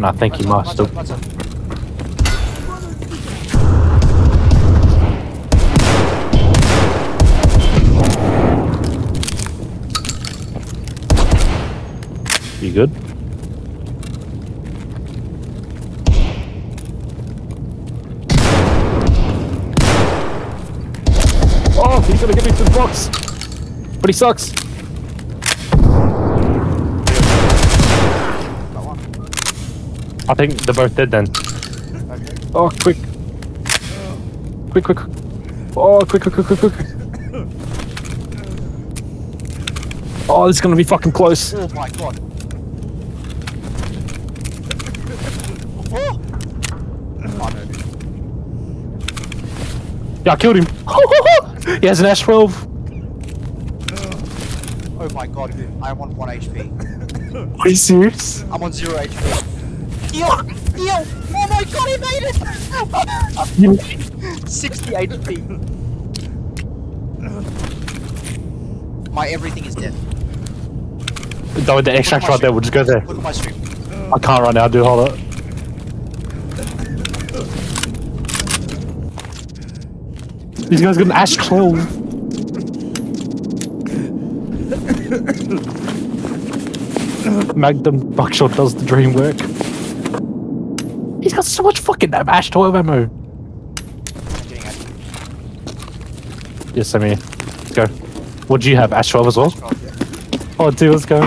And I think he must have. You good? Oh, he's gonna get me to the box! But he sucks! I think they're both dead then. Okay. Oh, quick! Quick, quick! Oh, quick, quick, quick, quick, quick! Oh, this is gonna be fucking close. Oh my god. Oh! Yeah, I killed him! He has an Ash 12! Oh my god, I'm on 1 HP. Are you serious? I'm on 0 HP. Yo! Yo! Oh my god, he made it! 60 HP. My everything is dead. No, the extract right there, we'll just go there. Look at my stream. I can't right now, dude, hold it. These guys got an Ash 12. Magnum buckshot does the dream work. He's got so much fucking Ash 12 ammo. I'm getting at you. Yes, I mean, let's go. What do you have? Ash 12 as well? Oh, dude, let's go.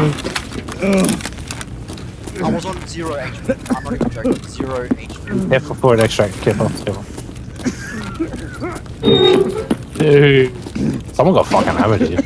I was on 0 HP. I'm not even joking. 0 HP. Careful for an extract. Careful, careful. Dude, someone got fucking hammered here.